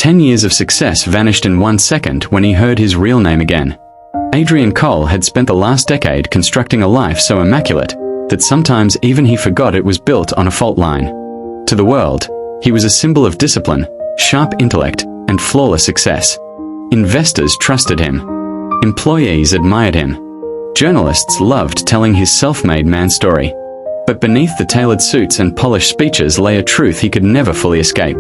10 years of success vanished in 1 second when he heard his real name again. Adrian Cole had spent the last decade constructing a life so immaculate that sometimes even he forgot it was built on a fault line. To the world, he was a symbol of discipline, sharp intellect, and flawless success. Investors trusted him. Employees admired him. Journalists loved telling his self-made man story. But beneath the tailored suits and polished speeches lay a truth he could never fully escape.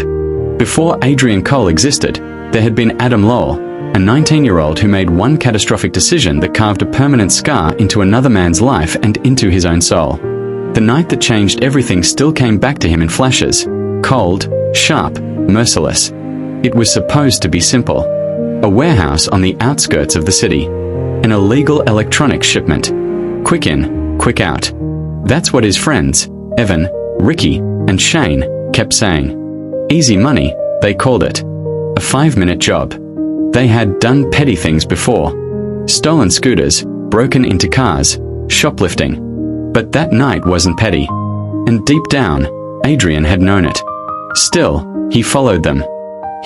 Before Adrian Cole existed, there had been Adam Lowell, a 19-year-old who made one catastrophic decision that carved a permanent scar into another man's life and into his own soul. The night that changed everything still came back to him in flashes. Cold, sharp, merciless. It was supposed to be simple. A warehouse on the outskirts of the city. An illegal electronics shipment. Quick in, quick out. That's what his friends, Evan, Ricky, and Shane, kept saying. Easy money, they called it. A 5-minute job. They had done petty things before. Stolen scooters, broken into cars, shoplifting. But that night wasn't petty. And deep down, Adrian had known it. Still, he followed them.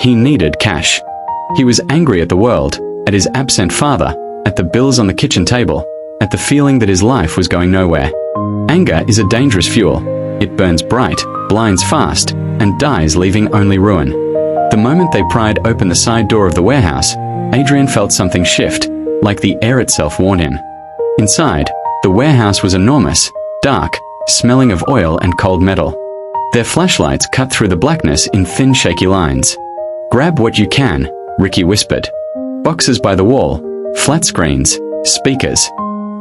He needed cash. He was angry at the world, at his absent father, at the bills on the kitchen table, at the feeling that his life was going nowhere. Anger is a dangerous fuel. It burns bright, blinds fast, and dies leaving only ruin. The moment they pried open the side door of the warehouse, Adrian felt something shift, like the air itself warned him. Inside, the warehouse was enormous, dark, smelling of oil and cold metal. Their flashlights cut through the blackness in thin, shaky lines. Grab what you can, Ricky whispered. Boxes by the wall, flat screens, speakers.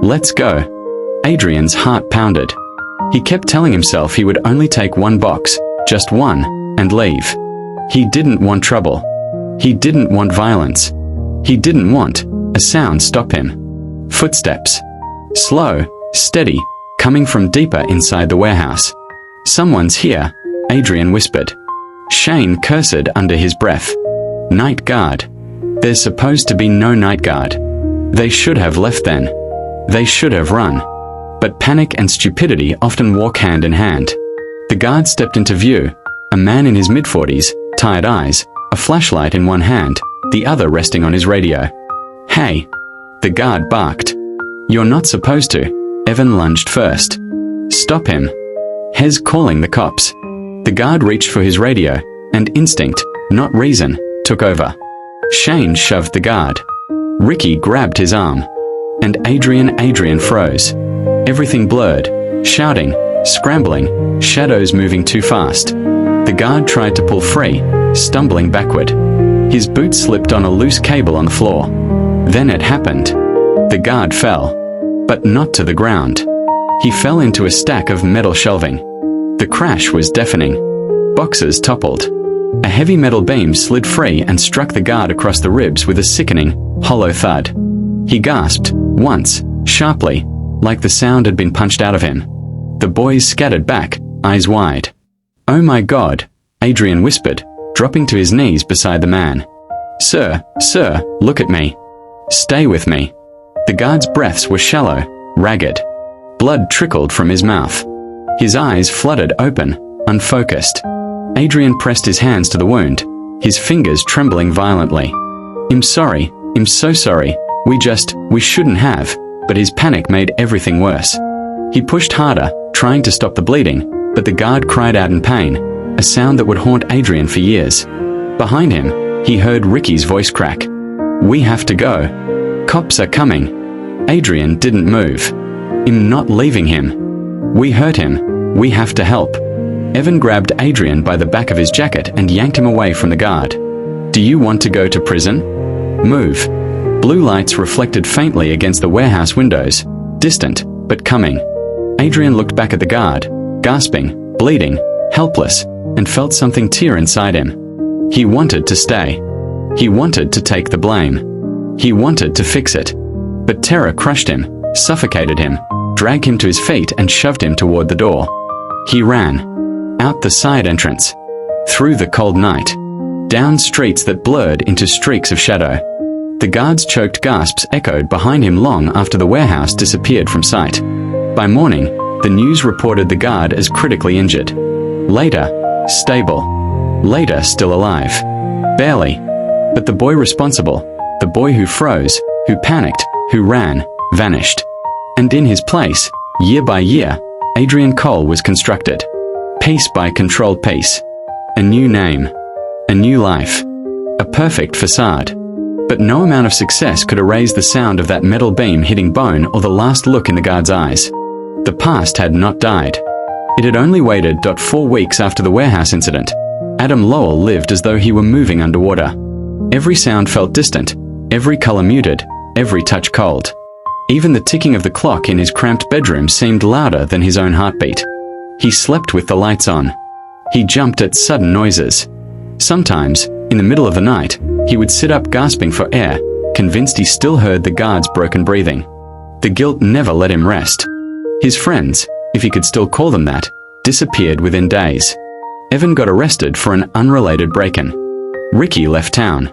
Let's go. Adrian's heart pounded. He kept telling himself he would only take one box, just one, and leave. He didn't want trouble. He didn't want violence. He didn't want a sound stop him. Footsteps. Slow, steady, coming from deeper inside the warehouse. Someone's here, Adrian whispered. Shane cursed under his breath. Night guard. There's supposed to be no night guard. They should have left then. They should have run. But panic and stupidity often walk hand in hand. The guard stepped into view, a man in his mid-40s, tired eyes, a flashlight in one hand, the other resting on his radio. Hey! The guard barked. You're not supposed to. Evan lunged first. Stop him. Hez calling the cops. The guard reached for his radio, and instinct, not reason, took over. Shane shoved the guard. Ricky grabbed his arm. And Adrian froze. Everything blurred, shouting, scrambling, shadows moving too fast. The guard tried to pull free, stumbling backward. His boot slipped on a loose cable on the floor. Then it happened. The guard fell, but not to the ground. He fell into a stack of metal shelving. The crash was deafening. Boxes toppled. A heavy metal beam slid free and struck the guard across the ribs with a sickening, hollow thud. He gasped, once, sharply, like the sound had been punched out of him. The boys scattered back, eyes wide. Oh my God, Adrian whispered, dropping to his knees beside the man. Sir, look at me. Stay with me. The guard's breaths were shallow, ragged. Blood trickled from his mouth. His eyes fluttered open, unfocused. Adrian pressed his hands to the wound, his fingers trembling violently. I'm sorry, I'm so sorry, we shouldn't have, but his panic made everything worse. He pushed harder, trying to stop the bleeding, but the guard cried out in pain, a sound that would haunt Adrian for years. Behind him, he heard Ricky's voice crack. We have to go. Cops are coming. Adrian didn't move. I'm not leaving him. We hurt him. We have to help. Evan grabbed Adrian by the back of his jacket and yanked him away from the guard. Do you want to go to prison? Move. Blue lights reflected faintly against the warehouse windows, distant, but coming. Adrian looked back at the guard, gasping, bleeding, helpless, and felt something tear inside him. He wanted to stay. He wanted to take the blame. He wanted to fix it. But terror crushed him, suffocated him, dragged him to his feet and shoved him toward the door. He ran. Out the side entrance. Through the cold night. Down streets that blurred into streaks of shadow. The guard's choked gasps echoed behind him long after the warehouse disappeared from sight. By morning, the news reported the guard as critically injured. Later, stable. Later, still alive. Barely. But the boy responsible, the boy who froze, who panicked, who ran, vanished. And in his place, year by year, Adrian Cole was constructed. Piece by controlled piece. A new name. A new life. A perfect facade. But no amount of success could erase the sound of that metal beam hitting bone or the last look in the guard's eyes. The past had not died. It had only waited 4 weeks after the warehouse incident. Adam Lowell lived as though he were moving underwater. Every sound felt distant, every color muted, every touch cold. Even the ticking of the clock in his cramped bedroom seemed louder than his own heartbeat. He slept with the lights on. He jumped at sudden noises. Sometimes, in the middle of the night, he would sit up gasping for air, convinced he still heard the guard's broken breathing. The guilt never let him rest. His friends, if he could still call them that, disappeared within days. Evan got arrested for an unrelated break-in. Ricky left town.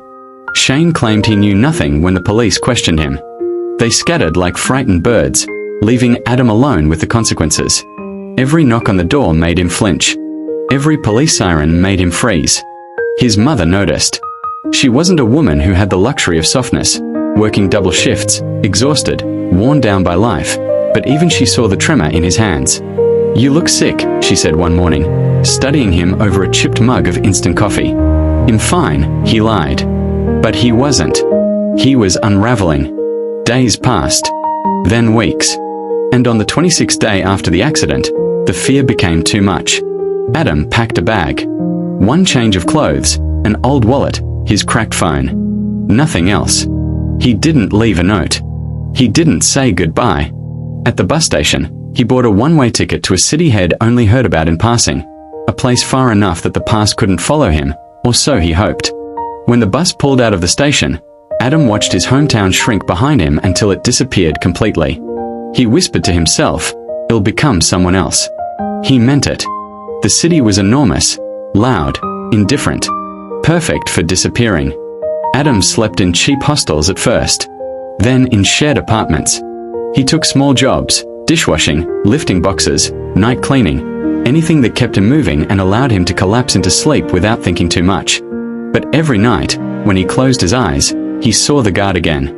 Shane claimed he knew nothing when the police questioned him. They scattered like frightened birds, leaving Adam alone with the consequences. Every knock on the door made him flinch. Every police siren made him freeze. His mother noticed. She wasn't a woman who had the luxury of softness, working double shifts, exhausted, worn down by life, but even she saw the tremor in his hands. "You look sick," she said one morning, studying him over a chipped mug of instant coffee. "I'm fine," he lied. But he wasn't. He was unraveling. Days passed, then weeks. And on the 26th day after the accident, the fear became too much. Adam packed a bag. One change of clothes, an old wallet, his cracked phone. Nothing else. He didn't leave a note. He didn't say goodbye. At the bus station, he bought a one-way ticket to a city he'd only heard about in passing, a place far enough that the past couldn't follow him, or so he hoped. When the bus pulled out of the station, Adam watched his hometown shrink behind him until it disappeared completely. He whispered to himself, "It'll become someone else." He meant it. The city was enormous, loud, indifferent, perfect for disappearing. Adam slept in cheap hostels at first, then in shared apartments. He took small jobs, dishwashing, lifting boxes, night cleaning, anything that kept him moving and allowed him to collapse into sleep without thinking too much. But every night, when he closed his eyes, he saw the guard again,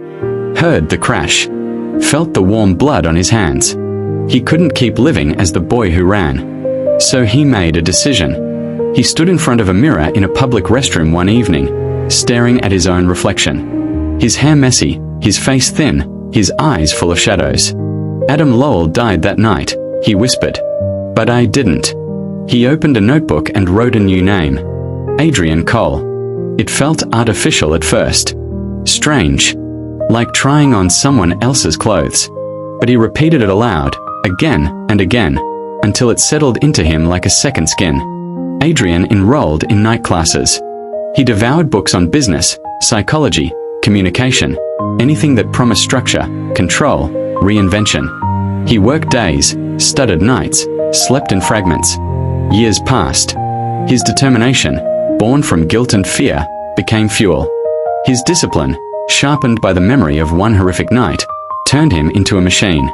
heard the crash, felt the warm blood on his hands. He couldn't keep living as the boy who ran. So he made a decision. He stood in front of a mirror in a public restroom one evening, staring at his own reflection. His hair messy, his face thin, his eyes full of shadows. "Adam Lowell died that night," he whispered. "But I didn't." He opened a notebook and wrote a new name. Adrian Cole. It felt artificial at first. Strange. Like trying on someone else's clothes. But he repeated it aloud, again and again, until it settled into him like a second skin. Adrian enrolled in night classes. He devoured books on business, psychology, communication, anything that promised structure, control, reinvention. He worked days, studied nights, slept in fragments. Years passed. His determination, born from guilt and fear, became fuel. His discipline, sharpened by the memory of one horrific night, turned him into a machine.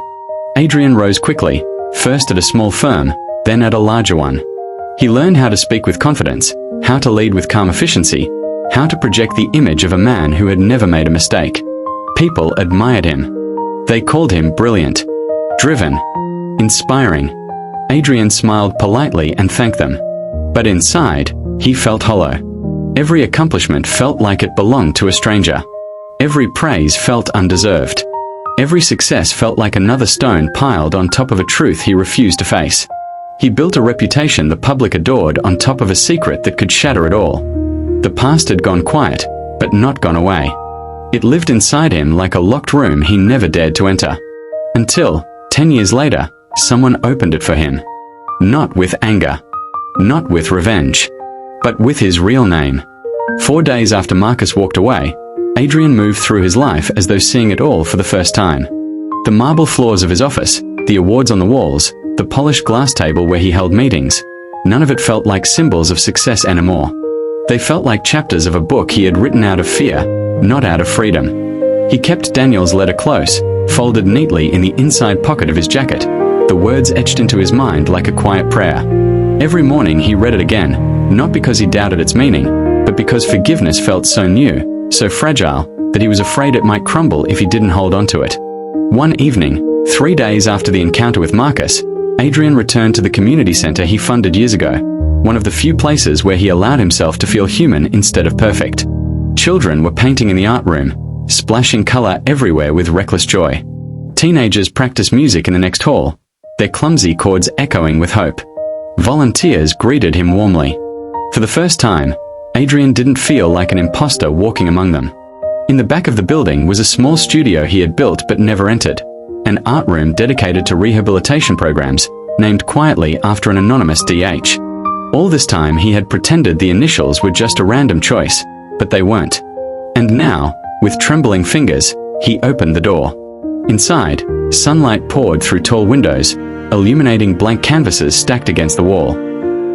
Adrian rose quickly, first at a small firm, then at a larger one. He learned how to speak with confidence, how to lead with calm efficiency, how to project the image of a man who had never made a mistake. People admired him. They called him brilliant, driven, inspiring. Adrian smiled politely and thanked them. But inside, he felt hollow. Every accomplishment felt like it belonged to a stranger. Every praise felt undeserved. Every success felt like another stone piled on top of a truth he refused to face. He built a reputation the public adored on top of a secret that could shatter it all. The past had gone quiet, but not gone away. It lived inside him like a locked room he never dared to enter. Until, 10 years later, someone opened it for him. Not with anger. Not with revenge. But with his real name. 4 days after Marcus walked away, Adrian moved through his life as though seeing it all for the first time. The marble floors of his office, the awards on the walls, the polished glass table where he held meetings, none of it felt like symbols of success anymore. They felt like chapters of a book he had written out of fear, not out of freedom. He kept Daniel's letter close, folded neatly in the inside pocket of his jacket, the words etched into his mind like a quiet prayer. Every morning he read it again, not because he doubted its meaning, but but because forgiveness felt so new, so fragile, that he was afraid it might crumble if he didn't hold on to it. One evening, 3 days after the encounter with Marcus, Adrian returned to the community center he funded years ago, one of the few places where he allowed himself to feel human instead of perfect. Children were painting in the art room, splashing color everywhere with reckless joy. Teenagers practiced music in the next hall, their clumsy chords echoing with hope. Volunteers greeted him warmly. For the first time, Adrian didn't feel like an imposter walking among them. In the back of the building was a small studio he had built but never entered, an art room dedicated to rehabilitation programs, named quietly after an anonymous DH. All this time he had pretended the initials were just a random choice, but they weren't. And now, with trembling fingers, he opened the door. Inside, sunlight poured through tall windows, illuminating blank canvases stacked against the wall.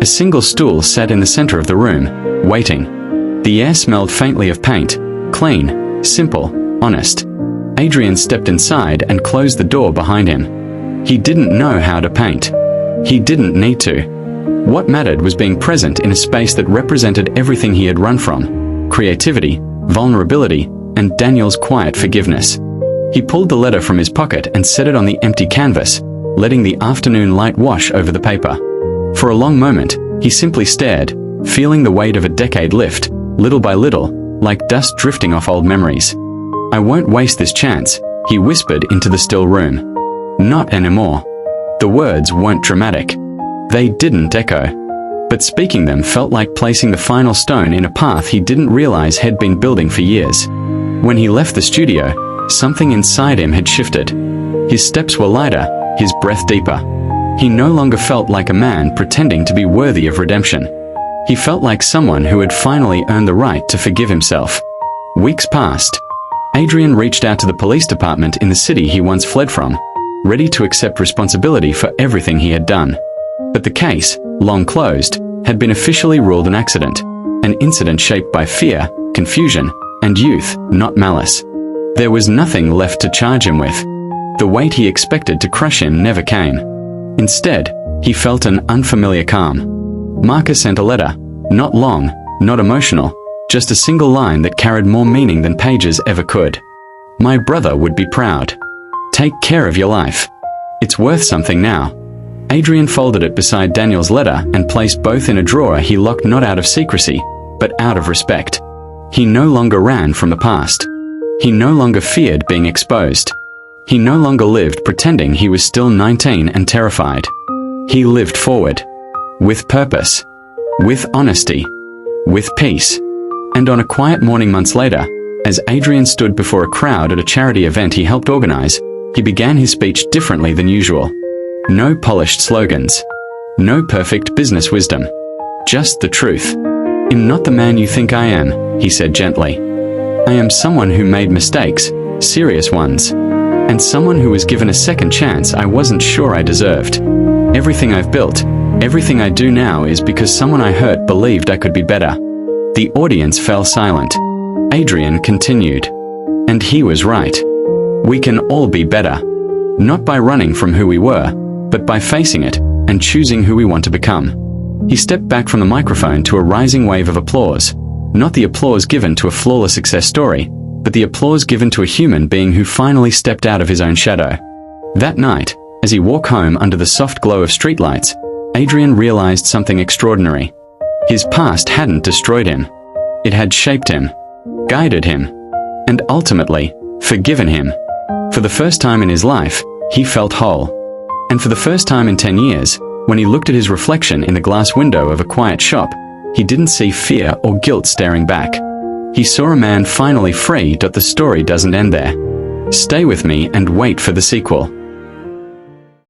A single stool sat in the center of the room, waiting. The air smelled faintly of paint, clean, simple, honest. Adrian stepped inside and closed the door behind him. He didn't know how to paint. He didn't need to. What mattered was being present in a space that represented everything he had run from: creativity, vulnerability, and Daniel's quiet forgiveness. He pulled the letter from his pocket and set it on the empty canvas, letting the afternoon light wash over the paper. For a long moment, he simply stared, feeling the weight of a decade lift, little by little, like dust drifting off old memories. "I won't waste this chance," he whispered into the still room. "Not anymore." The words weren't dramatic. They didn't echo. But speaking them felt like placing the final stone in a path he didn't realize had been building for years. When he left the studio, something inside him had shifted. His steps were lighter, his breath deeper. He no longer felt like a man pretending to be worthy of redemption. He felt like someone who had finally earned the right to forgive himself. Weeks passed. Adrian reached out to the police department in the city he once fled from, ready to accept responsibility for everything he had done. But the case, long closed, had been officially ruled an accident, an incident shaped by fear, confusion, and youth, not malice. There was nothing left to charge him with. The weight he expected to crush him never came. Instead, he felt an unfamiliar calm. Marcus sent a letter, not long, not emotional, just a single line that carried more meaning than pages ever could. "My brother would be proud. Take care of your life. It's worth something now." Adrian folded it beside Daniel's letter and placed both in a drawer he locked not out of secrecy, but out of respect. He no longer ran from the past. He no longer feared being exposed. He no longer lived pretending he was still 19 and terrified. He lived forward. With purpose. With honesty. With peace. And on a quiet morning months later, as Adrian stood before a crowd at a charity event he helped organize, he began his speech differently than usual. No polished slogans. No perfect business wisdom. Just the truth. "I'm not the man you think I am," he said gently. "I am someone who made mistakes, serious ones. And someone who was given a second chance I wasn't sure I deserved. Everything I've built, everything I do now is because someone I hurt believed I could be better." The audience fell silent. Adrian continued. And he was right. We can all be better. Not by running from who we were, but by facing it and choosing who we want to become. He stepped back from the microphone to a rising wave of applause. Not the applause given to a flawless success story, but the applause given to a human being who finally stepped out of his own shadow. That night, as he walked home under the soft glow of streetlights, Adrian realized something extraordinary. His past hadn't destroyed him. It had shaped him, guided him, and ultimately, forgiven him. For the first time in his life, he felt whole. And for the first time in 10 years, when he looked at his reflection in the glass window of a quiet shop, he didn't see fear or guilt staring back. He saw a man finally free. The story doesn't end there. Stay with me and wait for the sequel.